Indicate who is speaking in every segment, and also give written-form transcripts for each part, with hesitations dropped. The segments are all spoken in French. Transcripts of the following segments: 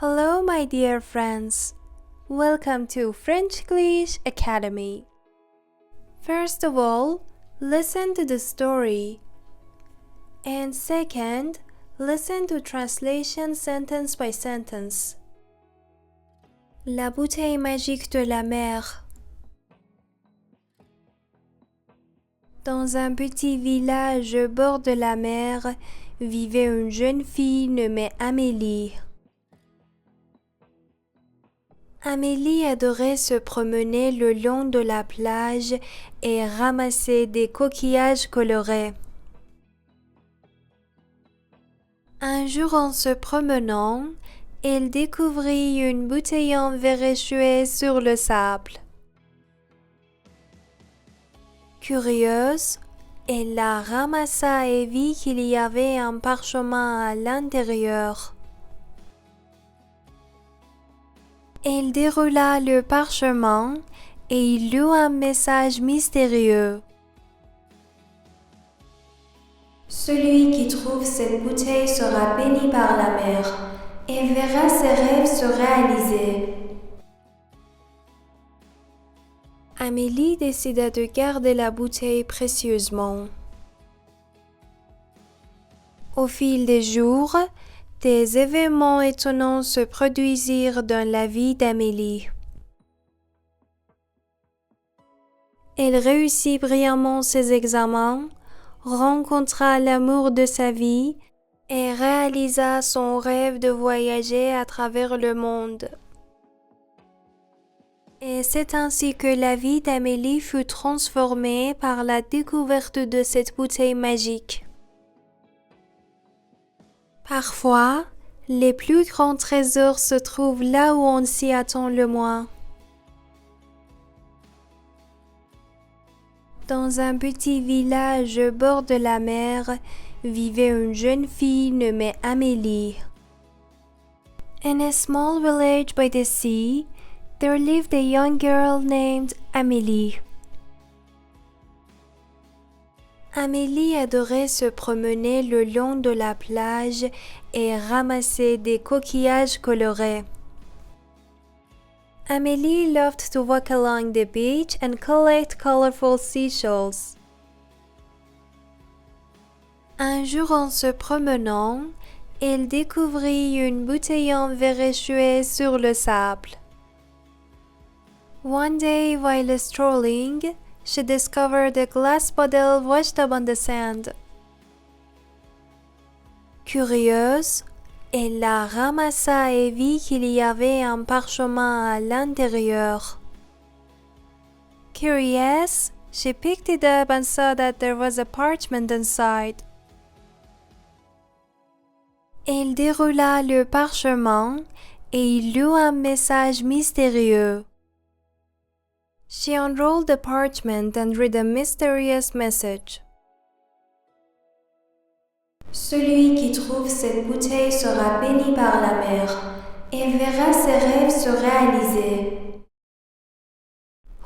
Speaker 1: Hello, my dear friends. Welcome to French English Academy. First of all, listen to the story. And second, listen to translation sentence by sentence. La bouteille magique de la mer. Dans un petit village au bord de la mer, vivait une jeune fille nommée Amélie. Amélie adorait se promener le long de la plage et ramasser des coquillages colorés. Un jour, en se promenant, elle découvrit une bouteille en verre échouée sur le sable. Curieuse, elle la ramassa et vit qu'il y avait un parchemin à l'intérieur. Elle déroula le parchemin et il lut un message mystérieux. Celui qui trouve cette bouteille sera béni par la mer et verra ses rêves se réaliser. Amélie décida de garder la bouteille précieusement. Au fil des jours, des événements étonnants se produisirent dans la vie d'Amélie. Elle réussit brillamment ses examens, rencontra l'amour de sa vie et réalisa son rêve de voyager à travers le monde. Et c'est ainsi que la vie d'Amélie fut transformée par la découverte de cette bouteille magique. Parfois, les plus grands trésors se trouvent là où on s'y attend le moins. Dans un petit village au bord de la mer, vivait une jeune fille nommée Amélie. In a small village by the sea, there lived a young girl named Amélie. Amélie adorait se promener le long de la plage et ramasser des coquillages colorés. Amélie loved to walk along the beach and collect colorful seashells. Un jour, en se promenant, elle découvrit une bouteille en verre échouée sur le sable. One day, while strolling, she discovered a glass bottle washed up on the sand. Curieuse, elle la ramassa et vit qu'il y avait un parchemin à l'intérieur. Curious, she picked it up and saw that there was a parchment inside. Elle déroula le parchemin et il lut un message mystérieux. She unrolled the parchment and read a mysterious message. Celui qui trouve cette bouteille sera béni par la mer et verra ses rêves se réaliser.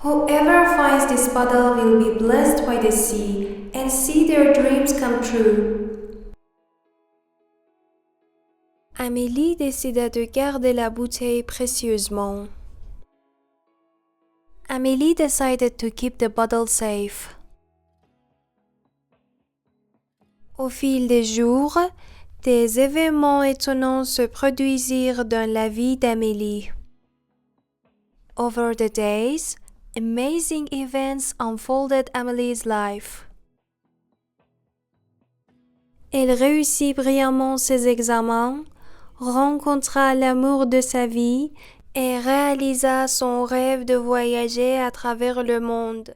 Speaker 1: Whoever finds this bottle will be blessed by the sea and see their dreams come true. Amélie décida de garder la bouteille précieusement. Amélie decided to keep the bottle safe. Au fil des jours, des événements étonnants se produisirent dans la vie d'Amélie. Over the days, amazing events unfolded Amelie's life. Elle réussit brillamment ses examens, rencontra l'amour de sa vie et réalisa son rêve de voyager à travers le monde.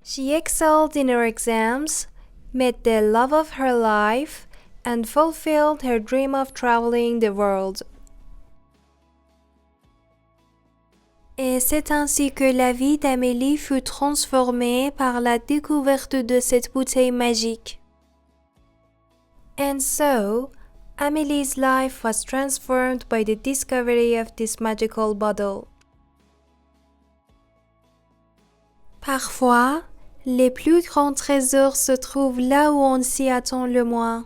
Speaker 1: She excelled in her exams, met the love of her life, and fulfilled her dream of traveling the world. Et c'est ainsi que la vie d'Amélie fut transformée par la découverte de cette bouteille magique. And so, Amelie's life was transformed by the discovery of this magical bottle. Parfois, les plus grands trésors se trouvent là où on s'y attend le moins.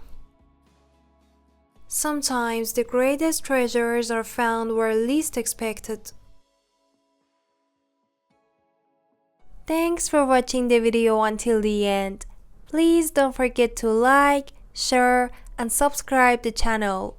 Speaker 1: Sometimes the greatest treasures are found where least expected. Thanks for watching the video until the end. Please don't forget to like, share, and subscribe the channel.